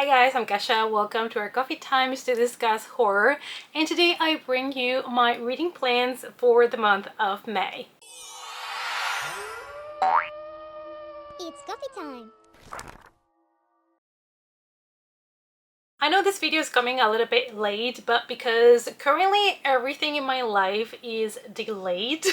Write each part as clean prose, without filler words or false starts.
Hi guys, I'm Kasha. Welcome to our coffee times to discuss horror, and today I bring you my reading plans for the month of May. It's coffee time! I know this video is coming a little bit late, but because currently everything in my life is delayed.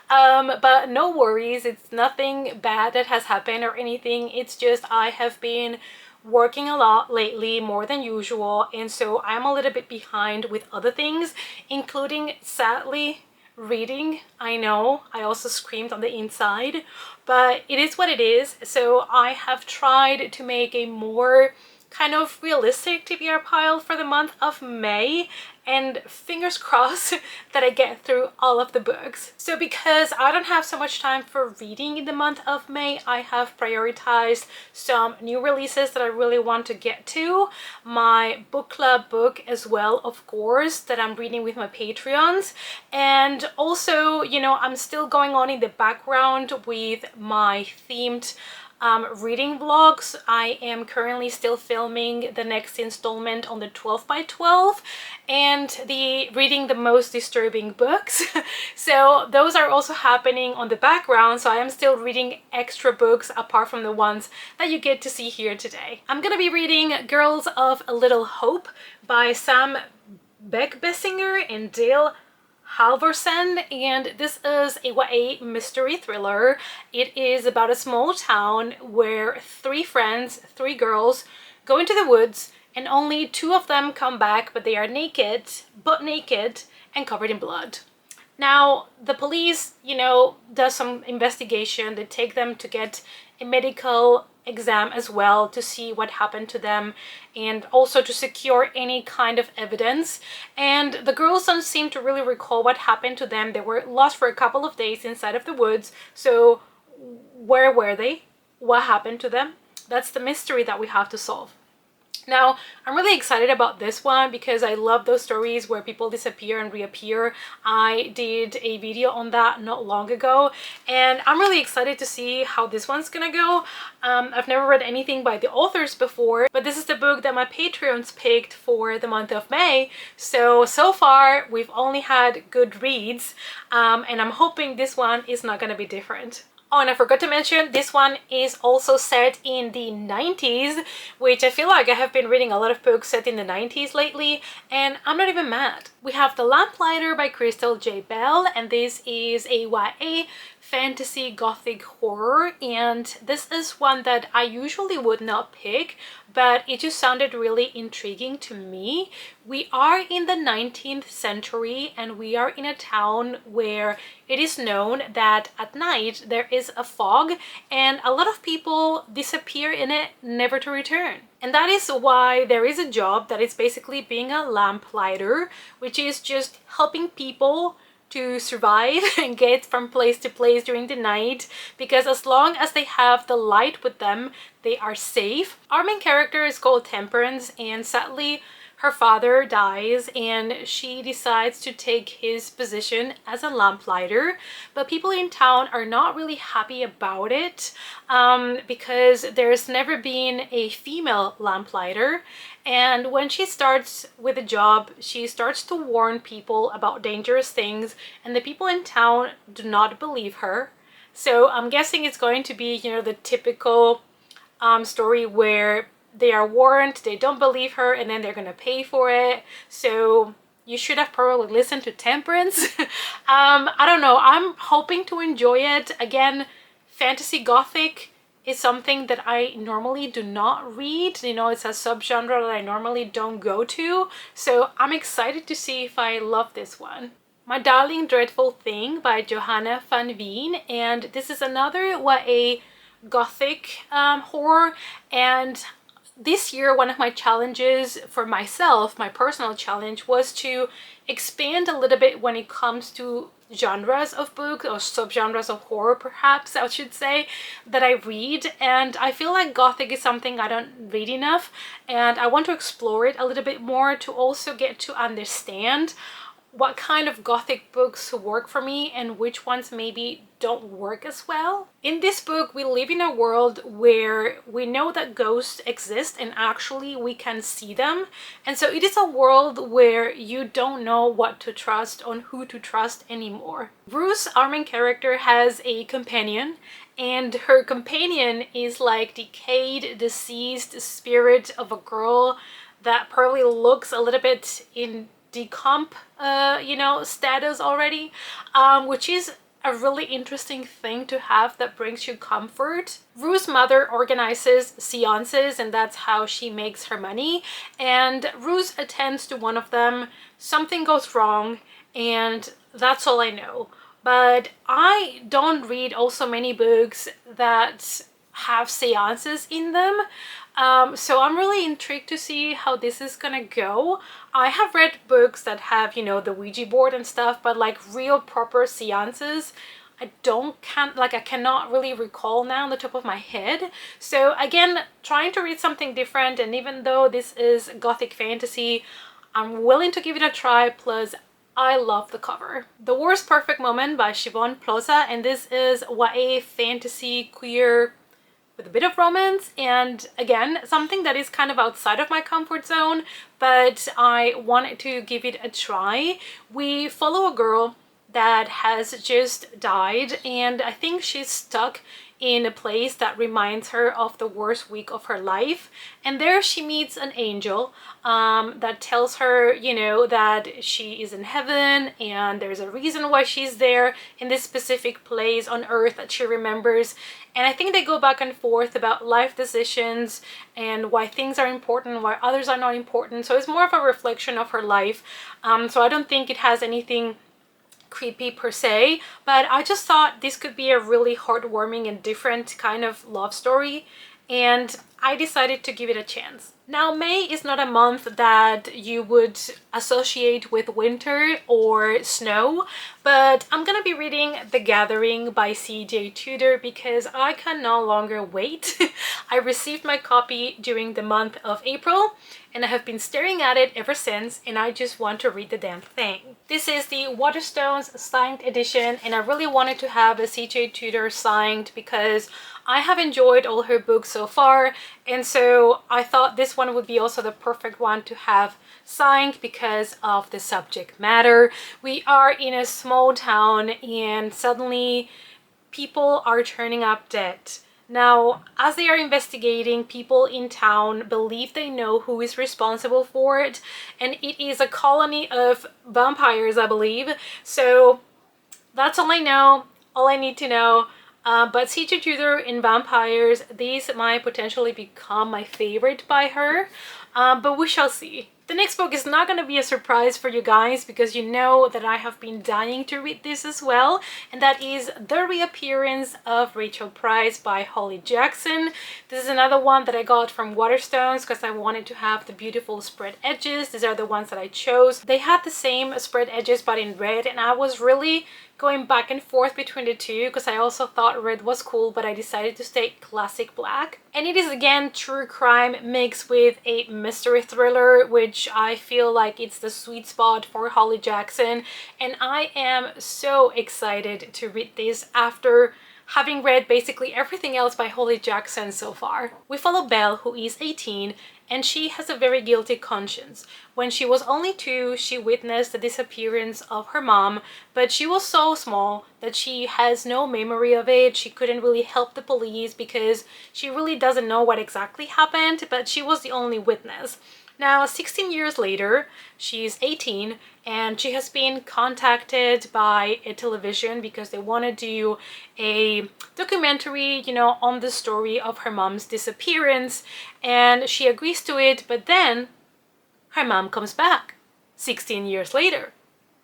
But no worries, it's nothing bad that has happened or anything. It's just I have been working a lot lately, more than usual, and so I'm a little bit behind with other things, including, sadly, reading. I know, I also screamed on the inside, but it is what it is. So I have tried to make a more kind of realistic TBR pile for the month of May, and fingers crossed that I get through all of the books. So because I don't have so much time for reading in the month of May, I have prioritized some new releases that I really want to get to. My book club book as well, of course, that I'm reading with my Patreons. And also, you know, I'm still going on in the background with my themed reading vlogs. I am currently still filming the next installment on the 12 by 12 and the reading the most disturbing books. So those are also happening on the background, so I am still reading extra books apart from the ones that you get to see here today. I'm gonna be reading Girls of a Little Hope by Sam Beck-Bessinger and Dale Halvorsen, and this is a YA mystery thriller. It is about a small town where three friends, three girls, go into the woods and only two of them come back, but they are naked, butt naked, and covered in blood. Now, the police, you know, does some investigation. They take them to get a medical exam as well to see what happened to them and also to secure any kind of evidence. And the girls don't seem to really recall what happened to them. They were lost for a couple of days inside of the woods. So where were they? What happened to them? That's the mystery that we have to solve. Now, I'm really excited about this one because I love those stories where people disappear and reappear. I did a video on that not long ago, and I'm really excited to see how this one's gonna go. I've never read anything by the authors before, but this is the book that my Patreons picked for the month of May. So far, we've only had good reads, and I'm hoping this one is not gonna be different. Oh, and I forgot to mention, this one is also set in the 90s, which I feel like I have been reading a lot of books set in the 90s lately, and I'm not even mad. We have The Lamplighter by Crystal J. Bell, and this is a YA fantasy gothic horror, and this is one that I usually would not pick, but it just sounded really intriguing to me. We are in the 19th century and we are in a town where it is known that at night there is a fog and a lot of people disappear in it, never to return. And that is why there is a job that is basically being a lamplighter, which is just helping people to survive and get from place to place during the night, because as long as they have the light with them, they are safe. Our main character is called Temperance, and sadly her father dies and she decides to take his position as a lamplighter, but people in town are not really happy about it because there's never been a female lamplighter. And when she starts with a job, she starts to warn people about dangerous things, and the people in town do not believe her. So I'm guessing it's going to be, you know, the typical story where they are warned, they don't believe her, and then they're gonna pay for it. So you should have probably listened to Temperance. I don't know, I'm hoping to enjoy it. Again, fantasy gothic is something that I normally do not read. You know, it's a subgenre that I normally don't go to. So I'm excited to see if I love this one. My Darling Dreadful Thing by Johanna van Veen, and this is another YA gothic horror. And this year, one of my challenges for myself, my personal challenge, was to expand a little bit when it comes to genres of books, or subgenres of horror perhaps I should say, that I read. And I feel like gothic is something I don't read enough, and I want to explore it a little bit more to also get to understand what kind of gothic books work for me and which ones maybe don't work as well. In this book, we live in a world where we know that ghosts exist and actually we can see them. And so it is a world where you don't know what to trust or who to trust anymore. Ruth, our main character, has a companion, and her companion is like decayed, deceased spirit of a girl that probably looks a little bit in decomp, status already, which is a really interesting thing to have that brings you comfort. Rue's mother organizes seances and that's how she makes her money, and Rue attends to one of them. Something goes wrong and that's all I know. But I don't read also many books that have seances in them. So I'm really intrigued to see how this is gonna go. I have read books that have, the Ouija board and stuff, but like real proper seances, I cannot really recall now on the top of my head. So again, trying to read something different, and even though this is gothic fantasy, I'm willing to give it a try, plus I love the cover. The Worst Perfect Moment by Siobhan Plaza, and this is YA fantasy queer with a bit of romance, and again, something that is kind of outside of my comfort zone, but I wanted to give it a try. We follow a girl that has just died, and I think she's stuck in a place that reminds her of the worst week of her life, and there she meets an angel that tells her, that she is in heaven and there's a reason why she's there in this specific place on earth that she remembers. And I think they go back and forth about life decisions and why things are important, why others are not important. So it's more of a reflection of her life. So I don't think it has anything creepy per se, but I just thought this could be a really heartwarming and different kind of love story, and I decided to give it a chance. Now, May is not a month that you would associate with winter or snow, but I'm gonna be reading The Gathering by C.J. Tudor because I can no longer wait. I received my copy during the month of April, and I have been staring at it ever since, and I just want to read the damn thing. This is the Waterstones signed edition, and I really wanted to have a C.J. Tudor signed because I have enjoyed all her books so far, and so I thought this one would be also the perfect one to have signed because of the subject matter. We are in a small town and suddenly people are turning up dead. Now, as they are investigating, people in town believe they know who is responsible for it, and it is a colony of vampires, I believe. So that's all I know, all I need to know. But C.J. Tudor in vampires, these might potentially become my favorite by her, but we shall see. The next book is not going to be a surprise for you guys because you know that I have been dying to read this as well, and that is The Reappearance of Rachel Price by Holly Jackson. This is another one that I got from Waterstones because I wanted to have the beautiful spread edges. These are the ones that I chose. They had the same spread edges but in red, and I was really going back and forth between the two because I also thought red was cool, but I decided to stay classic black. And it is again true crime mixed with a mystery thriller, which I feel like it's the sweet spot for Holly Jackson, and I am so excited to read this after having read basically everything else by Holly Jackson so far. We follow Belle, who is 18, and she has a very guilty conscience. When she was only 2, she witnessed the disappearance of her mom, but she was so small that she has no memory of it. She couldn't really help the police because she really doesn't know what exactly happened, but she was the only witness. Now, 16 years later, she's 18, and she has been contacted by a television because they want to do a documentary, on the story of her mom's disappearance, and she agrees to it, but then her mom comes back 16 years later.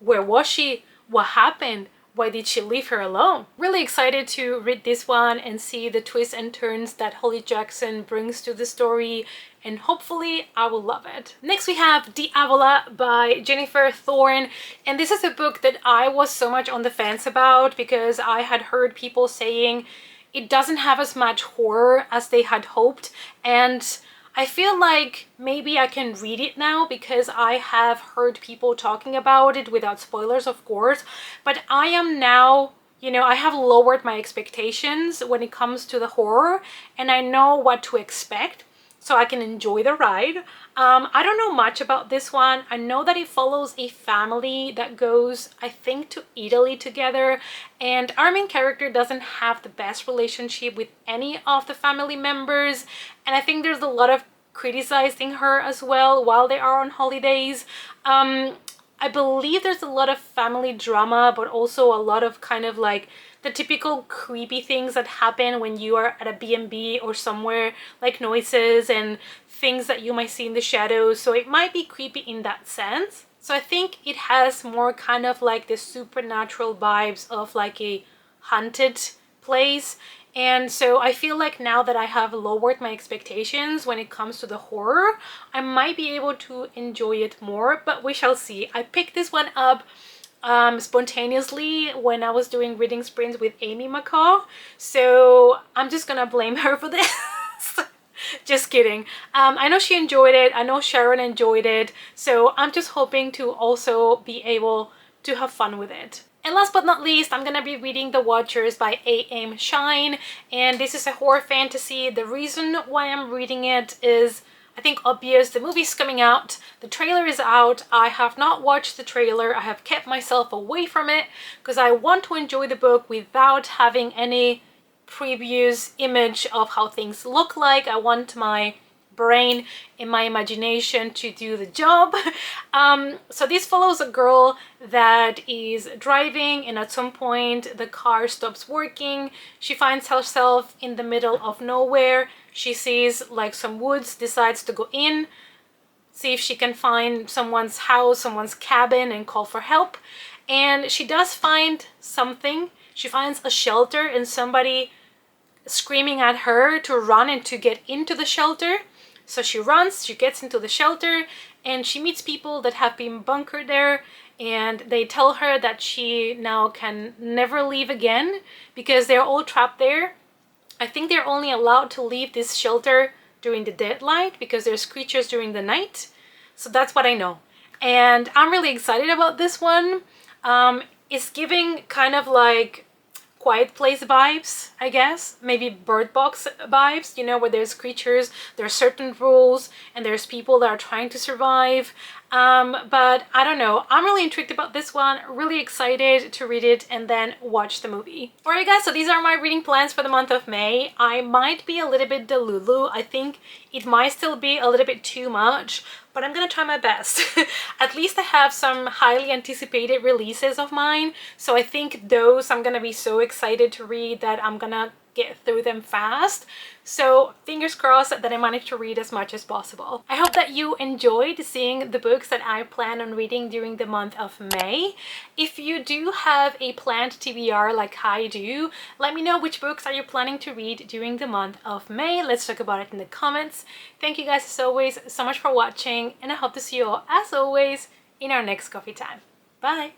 Where was she? What happened? Why did she leave her alone? Really excited to read this one and see the twists and turns that Holly Jackson brings to the story, and hopefully I will love it. Next we have Diabola by Jennifer Thorne, and this is a book that I was so much on the fence about because I had heard people saying it doesn't have as much horror as they had hoped, and I feel like maybe I can read it now because I have heard people talking about it without spoilers, of course, but I am now, you know, I have lowered my expectations when it comes to the horror, and I know what to expect, so I can enjoy the ride. I don't know much about this one. I know that it follows a family that goes, I think, to Italy together, and our main character doesn't have the best relationship with any of the family members, and I think there's a lot of criticizing her as well while they are on holidays. I believe there's a lot of family drama, but also a lot of kind of like the typical creepy things that happen when you are at a B&B or somewhere, like noises and things that you might see in the shadows. So it might be creepy in that sense. So I think it has more kind of like the supernatural vibes of like a haunted place. And so I feel like now that I have lowered my expectations when it comes to the horror, I might be able to enjoy it more, but we shall see. I picked this one up spontaneously when I was doing reading sprints with Amy McCaw, so I'm just gonna blame her for this. Just kidding. I know she enjoyed it. I know Sharon enjoyed it, so I'm just hoping to also be able to have fun with it. And last but not least, I'm gonna be reading The Watchers by A.M. Shine, and this is a horror fantasy. The reason why I'm reading it is, I think, obvious. The movie's coming out, the trailer is out. I have not watched the trailer. I have kept myself away from it because I want to enjoy the book without having any previous image of how things look like. I want my brain and my imagination to do the job. So this follows a girl that is driving, and at some point the car stops working. She finds herself in the middle of nowhere. She sees like some woods, decides to go in, see if she can find someone's house, someone's cabin, and call for help. And she does find something. She finds a shelter and somebody screaming at her to run and to get into the shelter. So she runs, she gets into the shelter, and she meets people that have been bunkered there, and they tell her that she now can never leave again because they're all trapped there. I think they're only allowed to leave this shelter during the daylight because there's creatures during the night. So that's what I know. And I'm really excited about this one. It's giving kind of like Quiet Place vibes, I guess. Maybe Bird Box vibes, you know, where there's creatures, there are certain rules, and there's people that are trying to survive. But I don't know. I'm really intrigued about this one, really excited to read it and then watch the movie. Alright guys, so these are my reading plans for the month of May. I might be a little bit delulu. I think it might still be a little bit too much, but I'm gonna try my best. At least I have some highly anticipated releases of mine, so I think those I'm gonna be so excited to read that I'm gonna get through them fast. So fingers crossed that I managed to read as much as possible. I hope that you enjoyed seeing the books that I plan on reading during the month of May. If you do have a planned TBR like I do, let me know which books are you planning to read during the month of May. Let's talk about it in the comments. Thank you guys as always so much for watching, and I hope to see you all as always in our next coffee time. Bye!